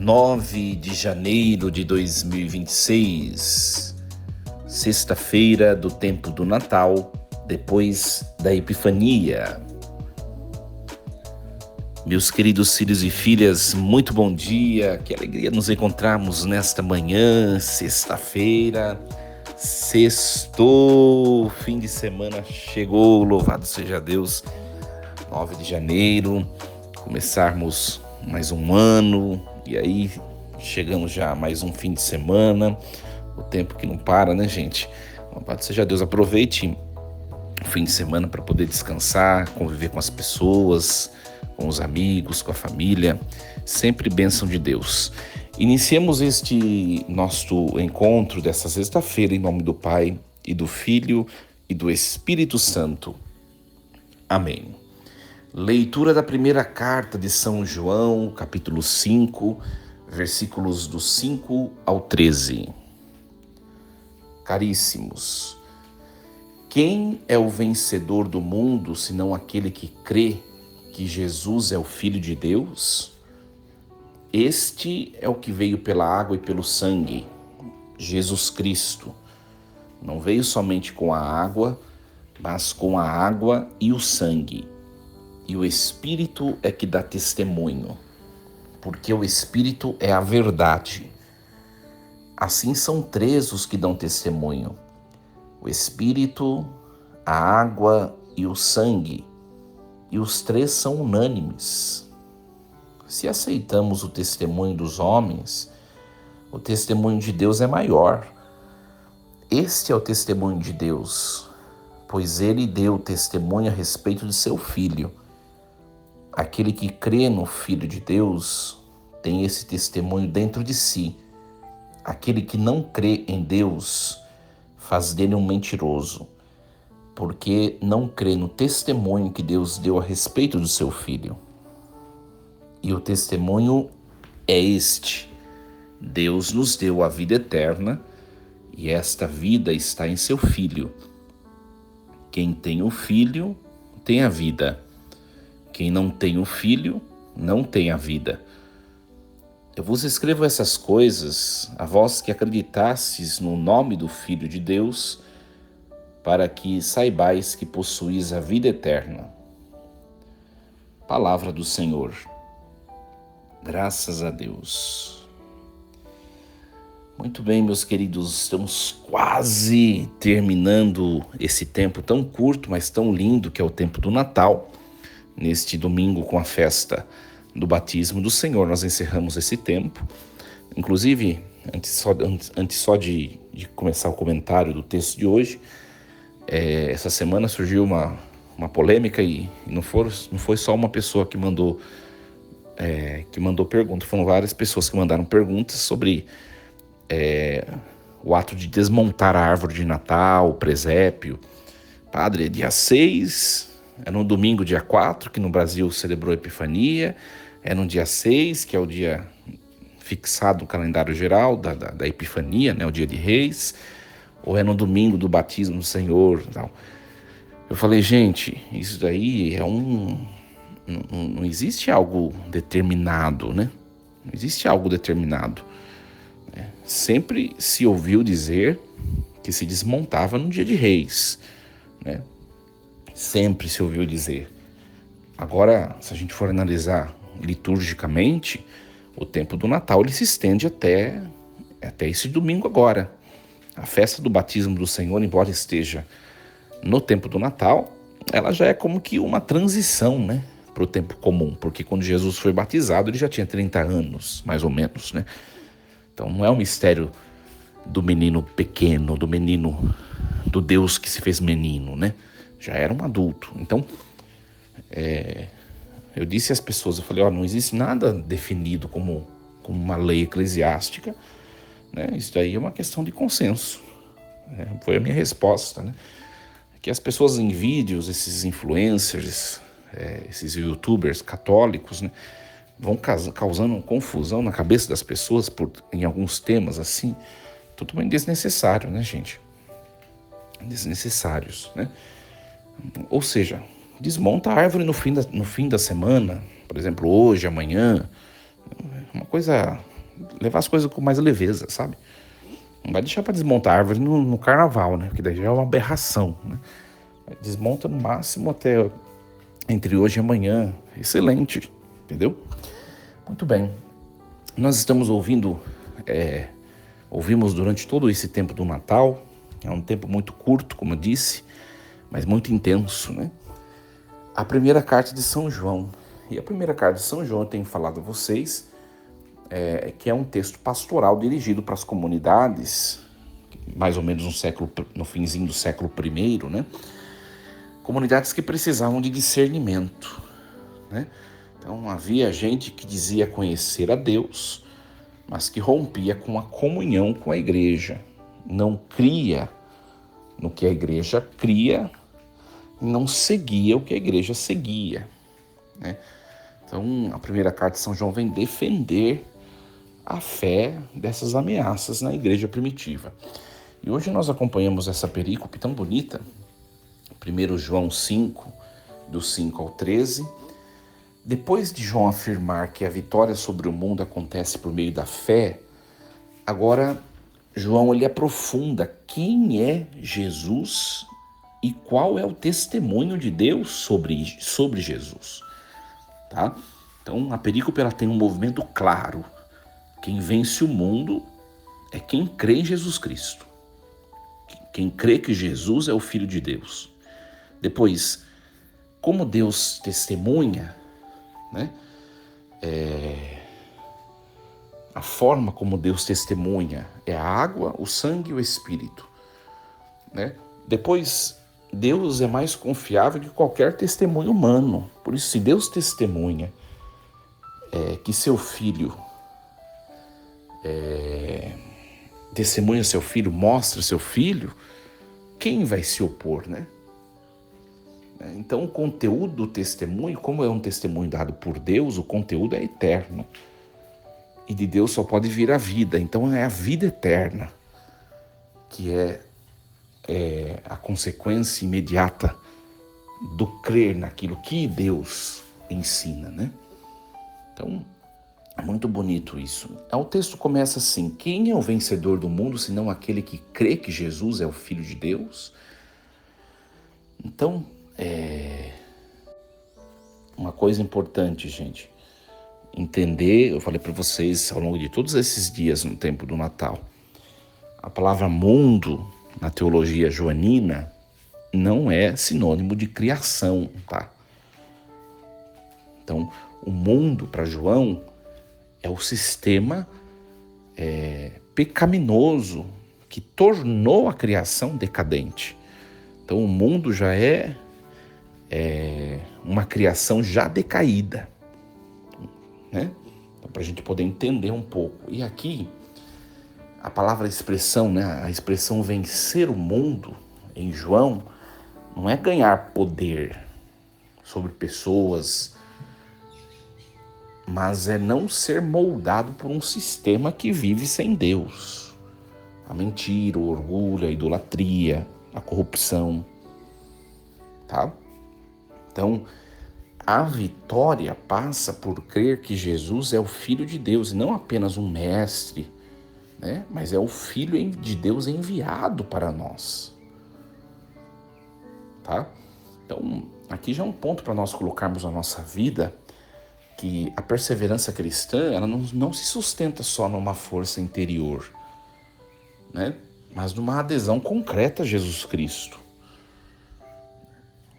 9 de janeiro de 2026, sexta-feira do tempo do Natal, depois da Epifania. Meus queridos filhos e filhas, muito bom dia, que alegria nos encontrarmos nesta manhã, sexta-feira, sextou, fim de semana chegou, louvado seja Deus, 9 de janeiro, começarmos mais um ano, e aí chegamos já a mais um fim de semana, o tempo que não para, né, gente? Louvado seja Deus, aproveite o fim de semana para poder descansar, conviver com as pessoas, com os amigos, com a família, sempre bênção de Deus. Iniciemos este nosso encontro desta sexta-feira em nome do Pai, e do Filho, e do Espírito Santo. Amém. Leitura da primeira carta de São João, capítulo 5, versículos do 5 ao 13. Caríssimos, quem é o vencedor do mundo, senão aquele que crê que Jesus é o Filho de Deus? Este é o que veio pela água e pelo sangue, Jesus Cristo. Não veio somente com a água, mas com a água e o sangue. E o Espírito é que dá testemunho, porque o Espírito é a verdade. Assim são três os que dão testemunho: o Espírito, a água e o sangue. E os três são unânimes. Se aceitamos o testemunho dos homens, o testemunho de Deus é maior. Este é o testemunho de Deus, pois ele deu testemunho a respeito de seu Filho. Aquele que crê no Filho de Deus tem esse testemunho dentro de si. Aquele que não crê em Deus faz dele um mentiroso, porque não crê no testemunho que Deus deu a respeito do seu Filho. E o testemunho é este: Deus nos deu a vida eterna, e esta vida está em seu Filho. Quem tem o Filho tem a vida. Quem não tem o Filho não tem a vida. Eu vos escrevo essas coisas, a vós que acreditastes no nome do Filho de Deus, para que saibais que possuís a vida eterna. Palavra do Senhor. Graças a Deus. Muito bem, meus queridos, estamos quase terminando esse tempo tão curto, mas tão lindo, que é o tempo do Natal. Neste domingo, com a festa do batismo do Senhor, nós encerramos esse tempo. Inclusive, antes só de começar o comentário do texto de hoje, essa semana surgiu uma polêmica e não foi só uma pessoa que mandou pergunta, foram várias pessoas que mandaram perguntas sobre o ato de desmontar a árvore de Natal, o presépio. Padre, dia 6, é no domingo dia 4, que no Brasil celebrou a Epifania, é no dia 6, que é o dia fixado no calendário geral da Epifania, né, o dia de Reis, ou é no domingo do batismo do Senhor, tal. Eu falei, gente, isso daí não existe algo determinado, né? Não existe algo determinado. Sempre se ouviu dizer que se desmontava no dia de Reis, né? Sempre se ouviu dizer. Agora, se a gente for analisar liturgicamente, o tempo do Natal ele se estende até esse domingo agora. A festa do batismo do Senhor, embora esteja no tempo do Natal, ela já é como que uma transição, né, para o tempo comum, porque quando Jesus foi batizado ele já tinha 30 anos, mais ou menos, né? Então não é um mistério do menino pequeno, do Deus que se fez menino, né? Já era um adulto. Então, eu disse às pessoas, eu falei, não existe nada definido como uma lei eclesiástica, né? Isso daí é uma questão de consenso. Foi a minha resposta, né? Que as pessoas em vídeos, esses influencers, esses youtubers católicos, né, vão causando confusão na cabeça das pessoas em alguns temas assim, totalmente desnecessário, né, gente? Desnecessários, né? Ou seja, desmonta a árvore no fim da semana, por exemplo, hoje, amanhã, uma coisa levar as coisas com mais leveza, sabe? Não vai deixar para desmontar a árvore no carnaval, né? Porque daí já é uma aberração, né? Desmonta no máximo até entre hoje e amanhã. Excelente, entendeu? Muito bem. Nós estamos ouvimos durante todo esse tempo do Natal. É um tempo muito curto, como eu disse, mas muito intenso, né? A primeira carta de São João. E a primeira carta de São João, eu tenho falado a vocês, que é um texto pastoral dirigido para as comunidades, mais ou menos no finzinho do século I, né? Comunidades que precisavam de discernimento, né? Então havia gente que dizia conhecer a Deus, mas que rompia com a comunhão com a igreja. Não cria no que a igreja cria, não seguia o que a igreja seguia, né? Então a primeira carta de São João vem defender a fé dessas ameaças na igreja primitiva. E hoje nós acompanhamos essa perícope tão bonita, 1 João 5, do 5 ao 13. Depois de João afirmar que a vitória sobre o mundo acontece por meio da fé, agora João ele aprofunda quem é Jesus e qual é o testemunho de Deus sobre Jesus. Tá? Então a perícope ela tem um movimento claro. Quem vence o mundo é quem crê em Jesus Cristo. Quem crê que Jesus é o Filho de Deus. Depois, como Deus testemunha, né? A forma como Deus testemunha é a água, o sangue e o Espírito, né? Depois, Deus é mais confiável que qualquer testemunho humano. Por isso, se Deus testemunha que seu Filho testemunha seu filho, mostra seu filho, quem vai se opor, né? Então o conteúdo do testemunho, como é um testemunho dado por Deus, o conteúdo é eterno. E de Deus só pode vir a vida. Então é a vida eterna que é a consequência imediata do crer naquilo que Deus ensina, né? Então é muito bonito isso. O texto começa assim: quem é o vencedor do mundo, senão aquele que crê que Jesus é o Filho de Deus? Então, uma coisa importante, gente, entender, eu falei para vocês ao longo de todos esses dias no tempo do Natal, a palavra mundo, na teologia joanina, não é sinônimo de criação, tá? Então, o mundo para João é o sistema pecaminoso que tornou a criação decadente. Então o mundo já é uma criação já decaída, né? Então, para a gente poder entender um pouco. E aqui, a palavra expressão, né? A expressão vencer o mundo, em João, não é ganhar poder sobre pessoas, mas é não ser moldado por um sistema que vive sem Deus. A mentira, o orgulho, a idolatria, a corrupção, tá? Então, a vitória passa por crer que Jesus é o Filho de Deus, e não apenas um mestre, né? Mas é o Filho de Deus enviado para nós, tá? Então, aqui já é um ponto para nós colocarmos na nossa vida que a perseverança cristã ela não se sustenta só numa força interior, né? Mas numa adesão concreta a Jesus Cristo.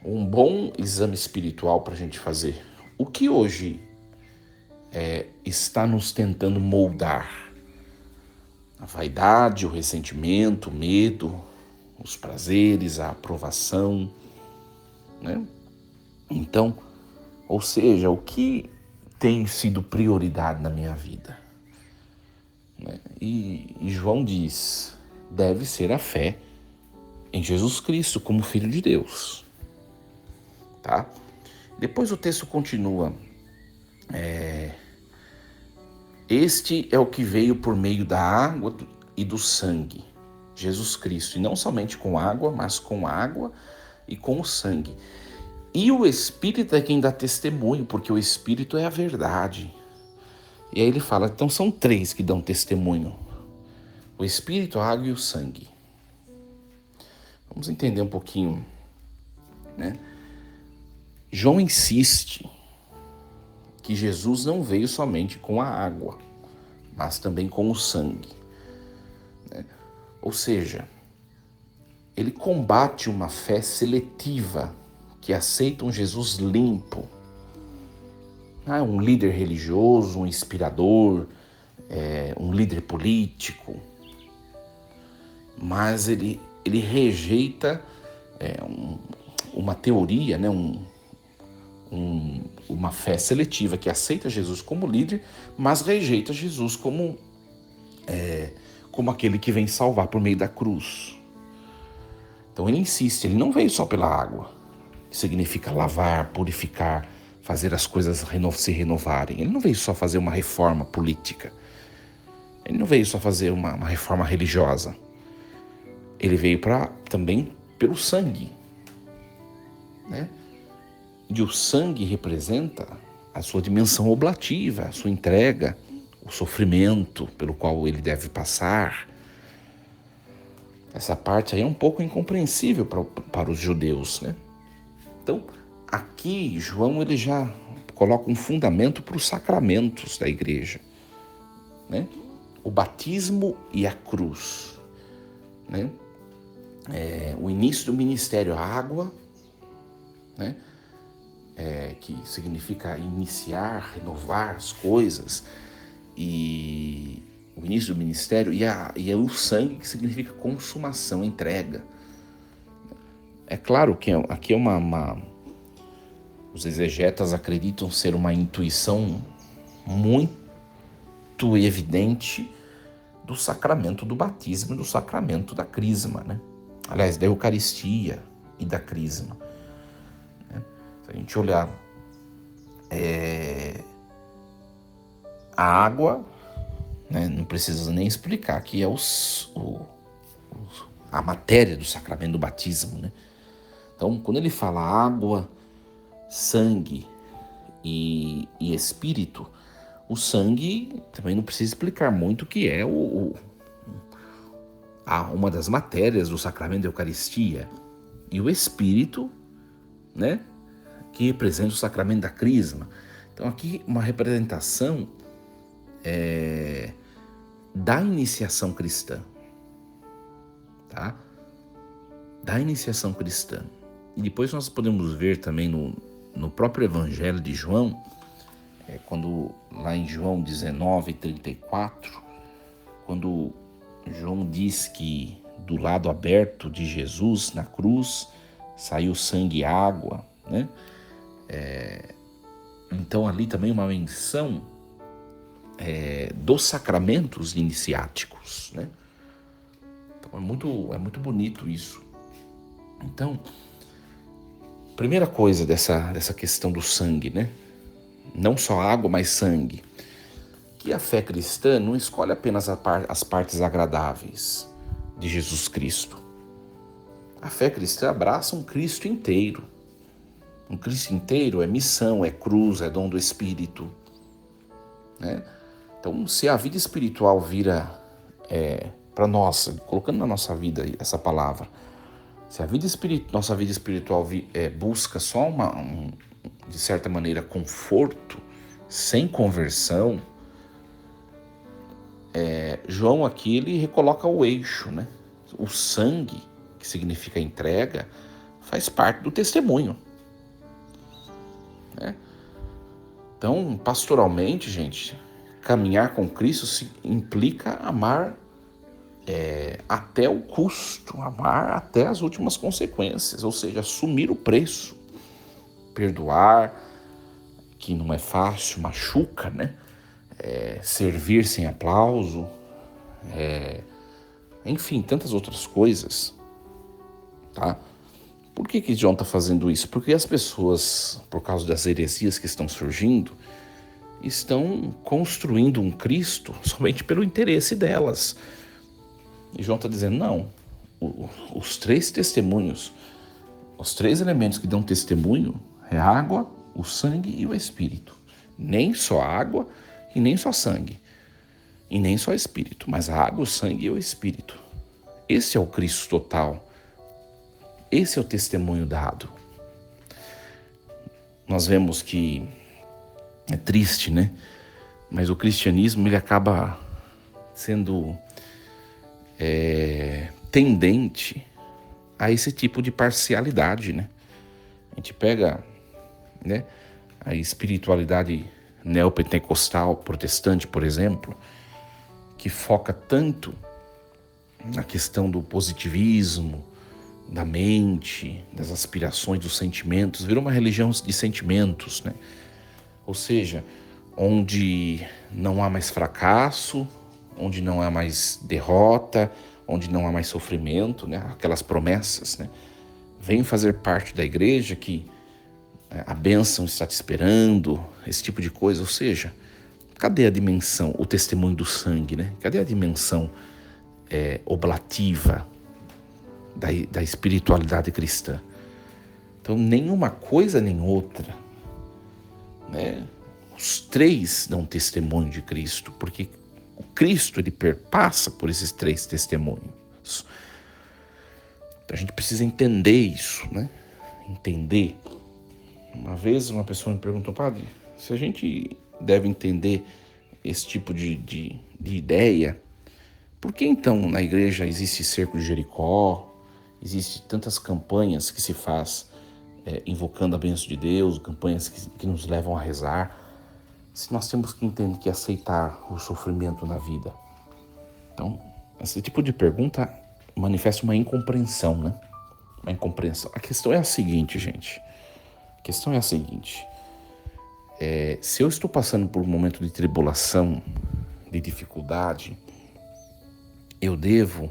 Um bom exame espiritual para a gente fazer. O que hoje está nos tentando moldar? A vaidade, o ressentimento, o medo, os prazeres, a aprovação, né? Então, ou seja, o que tem sido prioridade na minha vida, né? E João diz, deve ser a fé em Jesus Cristo como Filho de Deus, tá? Depois o texto continua, este é o que veio por meio da água e do sangue, Jesus Cristo, e não somente com água, mas com água e com o sangue. E o Espírito é quem dá testemunho, porque o Espírito é a verdade. E aí ele fala, então são três que dão testemunho: o Espírito, a água e o sangue. Vamos entender um pouquinho, né? João insiste que Jesus não veio somente com a água, mas também com o sangue, né? Ou seja, ele combate uma fé seletiva que aceita um Jesus limpo. Um líder religioso, um inspirador, um líder político. Mas ele rejeita uma teoria, né? Uma fé seletiva que aceita Jesus como líder, mas rejeita Jesus como aquele que vem salvar por meio da cruz. Então ele insiste, ele não veio só pela água, que significa lavar, purificar, fazer as coisas se renovarem. Ele não veio só fazer uma reforma política. Ele não veio só fazer uma reforma religiosa. Ele veio também pelo sangue, né? E o sangue representa a sua dimensão oblativa, a sua entrega, o sofrimento pelo qual ele deve passar. Essa parte aí é um pouco incompreensível para os judeus, né? Então, aqui, João ele já coloca um fundamento para os sacramentos da igreja, né? O batismo e a cruz, né? O início do ministério, a água, né? Que significa iniciar, renovar as coisas, e o início do ministério, e o sangue, que significa consumação, entrega. É claro que aqui os exegetas acreditam ser uma intuição muito evidente do sacramento do batismo e do sacramento da crisma, né? Aliás, da Eucaristia e da crisma. Se a gente olhar a água, né, não precisa nem explicar, que é a matéria do sacramento do batismo, né? Então, quando ele fala água, sangue e espírito, o sangue também não precisa explicar muito, que é uma das matérias do sacramento da Eucaristia. E o espírito, né, que representa o sacramento da crisma. Então aqui uma representação da iniciação cristã, tá? Da iniciação cristã. E depois nós podemos ver também no próprio Evangelho de João, quando lá em João 19:34, quando João diz que do lado aberto de Jesus na cruz saiu sangue e água, né? Então ali também uma menção dos sacramentos iniciáticos, né? Então é muito bonito isso. Então, primeira coisa dessa questão do sangue, né? Não só água, mas sangue. Que a fé cristã não escolhe apenas as partes agradáveis de Jesus Cristo. A fé cristã abraça um Cristo inteiro. Um Cristo inteiro é missão, é cruz, é dom do Espírito, né? Então, se a vida espiritual vira para nós, colocando na nossa vida essa palavra, se a nossa vida espiritual busca só de certa maneira, conforto, sem conversão, João aqui ele recoloca o eixo, né? O sangue, que significa entrega, faz parte do testemunho, né? Então, pastoralmente, gente, caminhar com Cristo implica amar até o custo, amar até as últimas consequências, ou seja, assumir o preço, perdoar, que não é fácil, machuca, né? Servir sem aplauso, enfim, tantas outras coisas, tá? Por que João está fazendo isso? Porque as pessoas, por causa das heresias que estão surgindo, estão construindo um Cristo somente pelo interesse delas. E João está dizendo, não, os três testemunhos, os três elementos que dão testemunho é a água, o sangue e o Espírito. Nem só a água E nem só sangue, e nem só espírito, mas a água, o sangue e o espírito. Esse é o Cristo total. Esse é o testemunho dado. Nós vemos que é triste, né? Mas o cristianismo, ele acaba sendo tendente a esse tipo de parcialidade, né? A gente pega, né, a espiritualidade neopentecostal, protestante, por exemplo, que foca tanto na questão do positivismo, da mente, das aspirações, dos sentimentos, virou uma religião de sentimentos, né? Ou seja, onde não há mais fracasso, onde não há mais derrota, onde não há mais sofrimento, né? Aquelas promessas, né? Vem fazer parte da igreja que a bênção está te esperando, esse tipo de coisa. Ou seja, cadê a dimensão, o testemunho do sangue, né? Cadê a dimensão oblativa da espiritualidade cristã? Então, nenhuma coisa nem outra, né? Os três dão testemunho de Cristo, porque o Cristo, ele perpassa por esses três testemunhos. Então, a gente precisa entender isso, né? Entender. Uma vez uma pessoa me perguntou, padre, se a gente deve entender esse tipo de ideia, por que então na igreja existe cerco de Jericó, existe tantas campanhas que se faz invocando a bênção de Deus, campanhas que nos levam a rezar, se nós temos que entender que aceitar o sofrimento na vida? Então, esse tipo de pergunta manifesta uma incompreensão, né? Uma incompreensão. A questão é a seguinte, gente. A questão é a seguinte. Se eu estou passando por um momento de tribulação, de dificuldade, eu devo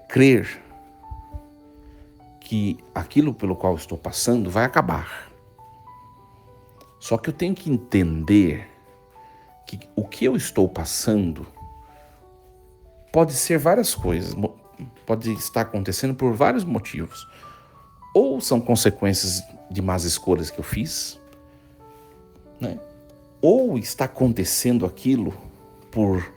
crer que aquilo pelo qual estou passando vai acabar. Só que eu tenho que entender que o que eu estou passando pode ser várias coisas, pode estar acontecendo por vários motivos. Ou são consequências de más escolhas que eu fiz, né? Ou está acontecendo aquilo por,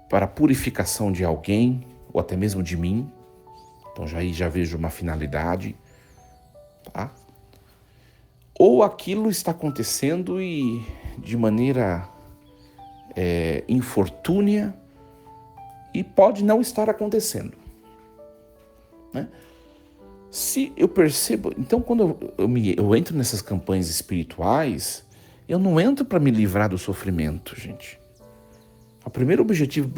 para a purificação de alguém, ou até mesmo de mim. Então já vejo uma finalidade, tá? Ou aquilo está acontecendo e de maneira infortúnia e pode não estar acontecendo, né? Se eu percebo, então quando eu entro nessas campanhas espirituais, eu não entro para me livrar do sofrimento, gente. O primeiro objetivo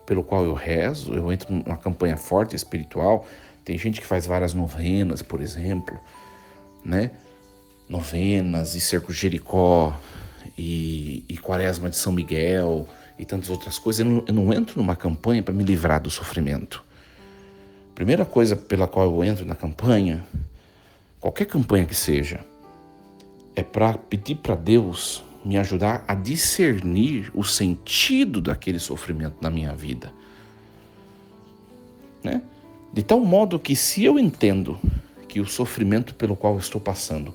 pelo qual eu rezo, eu entro numa campanha forte espiritual. Tem gente que faz várias novenas, por exemplo, né? Novenas e cerco de Jericó e quaresma de São Miguel e tantas outras coisas. Eu não entro numa campanha para me livrar do sofrimento. A primeira coisa pela qual eu entro na campanha, qualquer campanha que seja, é para pedir para Deus me ajudar a discernir o sentido daquele sofrimento na minha vida, né? De tal modo que, se eu entendo que o sofrimento pelo qual eu estou passando,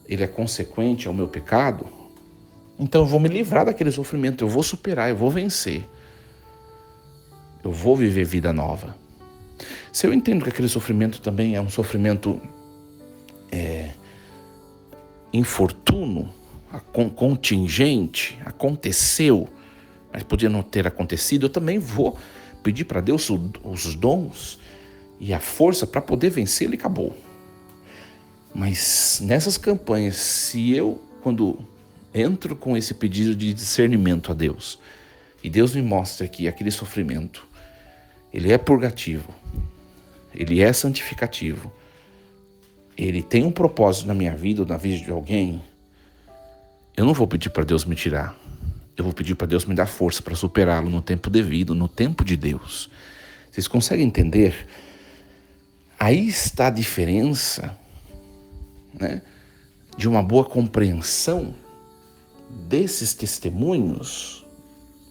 ele é consequente ao meu pecado, então eu vou me livrar daquele sofrimento, eu vou superar, eu vou vencer, eu vou viver vida nova. Se eu entendo que aquele sofrimento também é um sofrimento infortuno, contingente, aconteceu, mas podia não ter acontecido, eu também vou pedir para Deus os dons e a força para poder vencê-lo, e acabou. Mas nessas campanhas, se eu, quando entro com esse pedido de discernimento a Deus, e Deus me mostra que aquele sofrimento, ele é purgativo, ele é santificativo, ele tem um propósito na minha vida ou na vida de alguém, eu não vou pedir para Deus me tirar. Eu vou pedir para Deus me dar força para superá-lo no tempo devido, no tempo de Deus. Vocês conseguem entender? Aí está a diferença, né, de uma boa compreensão desses testemunhos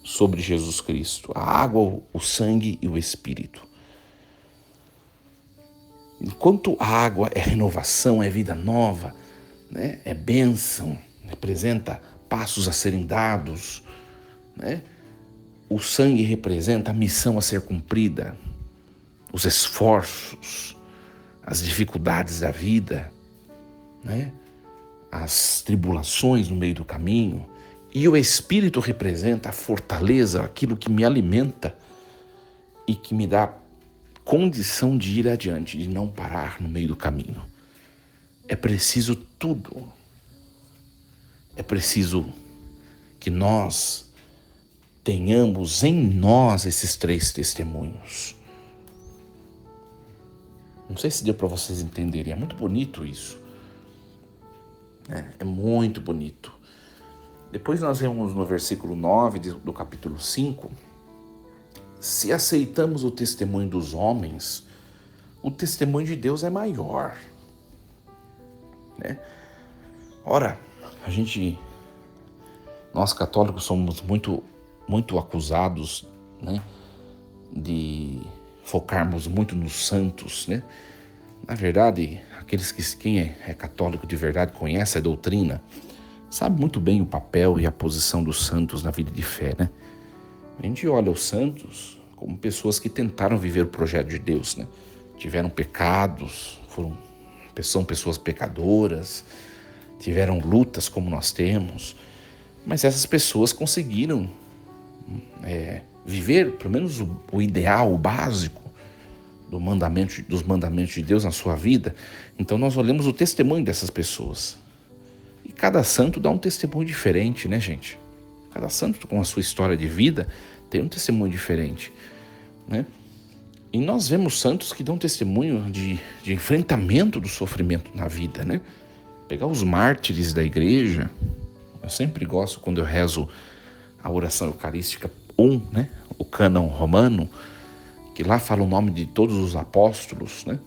sobre Jesus Cristo, a água, o sangue e o Espírito. Enquanto a água é renovação, é vida nova, né? É bênção, representa passos a serem dados, né? O sangue representa a missão a ser cumprida, os esforços, as dificuldades da vida, né? As tribulações no meio do caminho. E o Espírito representa a fortaleza, aquilo que me alimenta e que me dá condição de ir adiante, de não parar no meio do caminho. É preciso tudo. É preciso que nós tenhamos em nós esses 3 testemunhos. Não sei se deu para vocês entenderem, é muito bonito isso. É muito bonito. Depois nós vemos no versículo 9 do capítulo 5, se aceitamos o testemunho dos homens, o testemunho de Deus é maior, né? Ora, nós católicos somos muito acusados, né, de focarmos muito nos santos, né? Na verdade, quem é católico de verdade, conhece a doutrina, sabe muito bem o papel e a posição dos santos na vida de fé, né? A gente olha os santos como pessoas que tentaram viver o projeto de Deus, né? Tiveram pecados, são pessoas pecadoras, tiveram lutas como nós temos, mas essas pessoas conseguiram viver pelo menos o ideal, o básico dos mandamentos de Deus na sua vida. Então nós olhamos o testemunho dessas pessoas. E cada santo dá um testemunho diferente, né, gente? Cada santo com a sua história de vida tem um testemunho diferente, né? E nós vemos santos que dão testemunho de enfrentamento do sofrimento na vida, né? Pegar os mártires da igreja, eu sempre gosto quando eu rezo a oração eucarística 1, né? O cânon romano, que lá fala o nome de todos os apóstolos, né?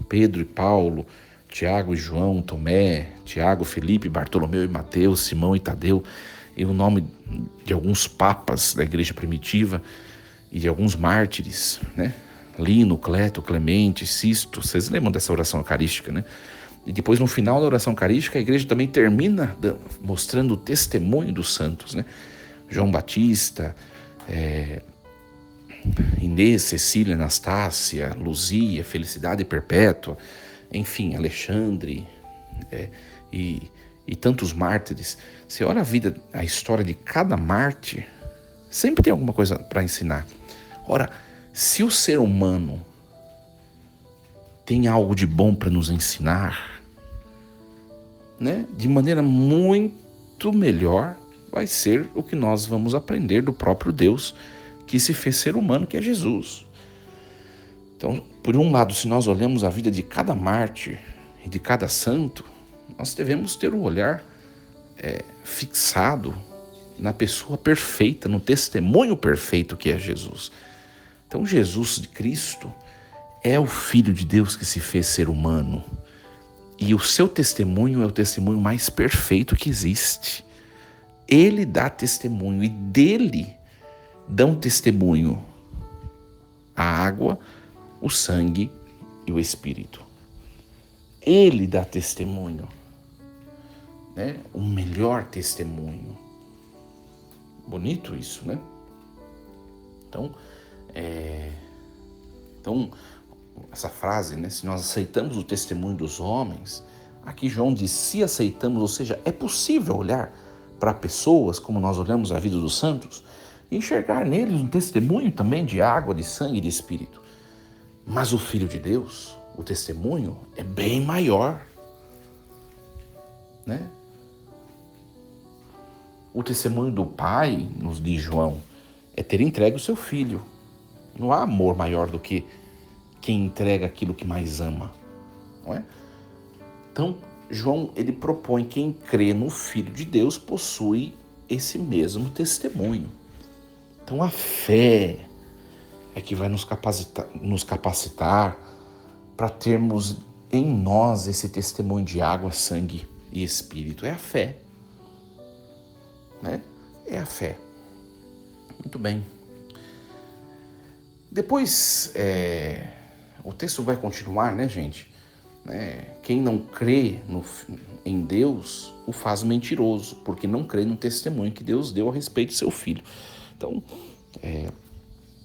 Pedro e Paulo, Tiago e João, Tomé, Tiago, Felipe, Bartolomeu e Mateus, Simão e Tadeu, e o nome de alguns papas da igreja primitiva e de alguns mártires, né? Lino, Cleto, Clemente, Sisto. Vocês lembram dessa oração eucarística, né? E depois, no final da oração eucarística, a igreja também termina mostrando o testemunho dos santos, né? João Batista, Inês, Cecília, Anastácia, Luzia, Felicidade Perpétua, enfim, Alexandre, e tantos mártires. Você olha a história de cada mártir, sempre tem alguma coisa para ensinar. Ora, se o ser humano tem algo de bom para nos ensinar, né, de maneira muito melhor vai ser o que nós vamos aprender do próprio Deus que se fez ser humano, que é Jesus. Então, por um lado, se nós olhamos a vida de cada mártir e de cada santo, nós devemos ter um olhar fixado na pessoa perfeita, no testemunho perfeito que é Jesus. Então, Jesus de Cristo é o Filho de Deus que se fez ser humano. E o seu testemunho é o testemunho mais perfeito que existe. Ele dá testemunho e dele dão testemunho a água, o sangue e o Espírito. Ele dá testemunho, né? O melhor testemunho. Bonito isso, né? Então, essa frase, né? Se nós aceitamos o testemunho dos homens, aqui João diz, se aceitamos, ou seja, é possível olhar para pessoas como nós olhamos a vida dos santos e enxergar neles um testemunho também de água, de sangue e de Espírito. Mas o Filho de Deus, o testemunho é bem maior, né? O testemunho do Pai, nos diz João, é ter entregue o seu Filho. Não há amor maior do que quem entrega aquilo que mais ama, não é? Então, João, ele propõe que quem crê no Filho de Deus possui esse mesmo testemunho. Então, a fé é que vai nos capacitar para termos em nós esse testemunho de água, sangue e Espírito. É a fé, né? É a fé. Muito bem. Depois, o texto vai continuar, né, gente? Quem não crê em Deus o faz mentiroso, porque não crê no testemunho que Deus deu a respeito do seu filho. Então,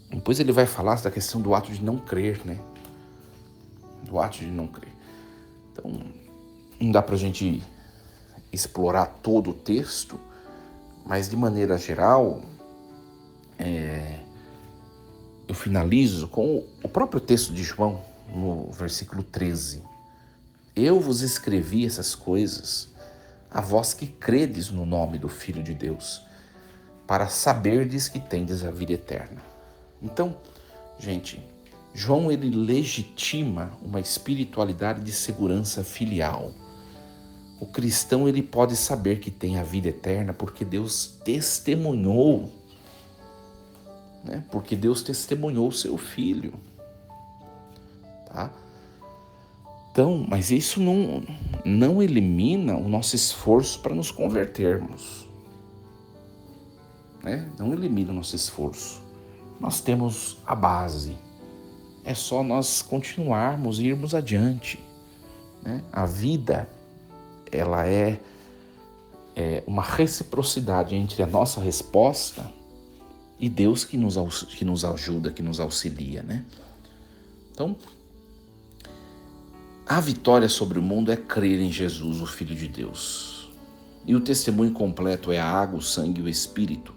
depois ele vai falar da questão do ato de não crer, né? Do ato de não crer. Então, não dá pra gente explorar todo o texto, mas de maneira geral, eu finalizo com o próprio texto de João, no versículo 13. Eu vos escrevi essas coisas, a vós que credes no nome do Filho de Deus, para saberdes que tendes a vida eterna. Então, gente, João ele legitima uma espiritualidade de segurança filial. O cristão ele pode saber que tem a vida eterna porque Deus testemunhou, né? Porque Deus testemunhou o seu filho, tá? Então, mas isso não elimina o nosso esforço para nos convertermos, né? Não elimina o nosso esforço. Nós temos a base. É só nós continuarmos e irmos adiante, né? A vida, ela é uma reciprocidade entre a nossa resposta e Deus que nos ajuda, que nos auxilia, né? Então, a vitória sobre o mundo é crer em Jesus, o Filho de Deus. E o testemunho completo é a água, o sangue e o Espírito,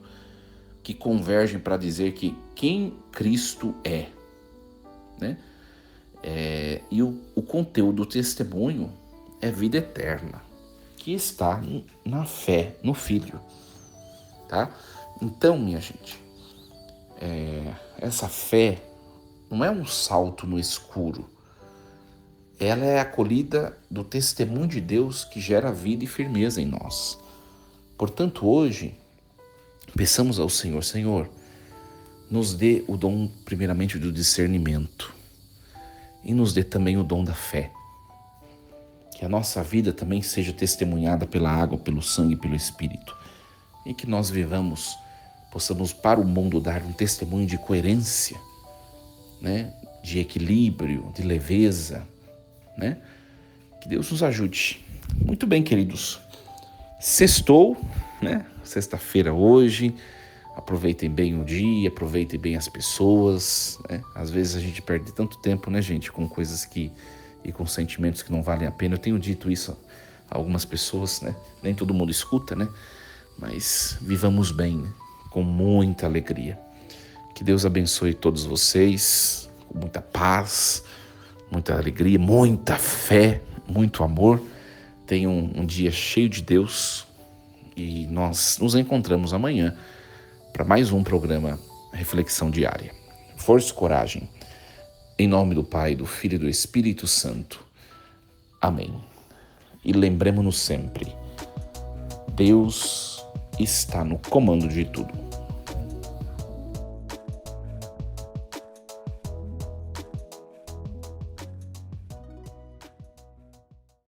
que convergem para dizer que quem Cristo é, né? E o conteúdo do testemunho é vida eterna, que está na fé no Filho, tá? Então, minha gente, essa fé não é um salto no escuro, ela é acolhida do testemunho de Deus que gera vida e firmeza em nós. Portanto, hoje, peçamos ao Senhor, Senhor, nos dê o dom primeiramente do discernimento e nos dê também o dom da fé. Que a nossa vida também seja testemunhada pela água, pelo sangue e pelo Espírito. E que nós possamos para o mundo dar um testemunho de coerência, né? De equilíbrio, de leveza, né? Que Deus nos ajude. Muito bem, queridos. Sextou, né? Sexta-feira hoje. Aproveitem bem o dia, aproveitem bem as pessoas, né? Às vezes a gente perde tanto tempo, né, gente, com coisas e com sentimentos que não valem a pena. Eu tenho dito isso a algumas pessoas, né? Nem todo mundo escuta, né? Mas vivamos bem, né? Com muita alegria. Que Deus abençoe todos vocês, com muita paz, muita alegria, muita fé, muito amor. Tenham um dia cheio de Deus e nós nos encontramos amanhã para mais um programa Reflexão Diária. Força e coragem. Em nome do Pai, do Filho e do Espírito Santo. Amém. E lembremos-nos sempre, Deus está no comando de tudo.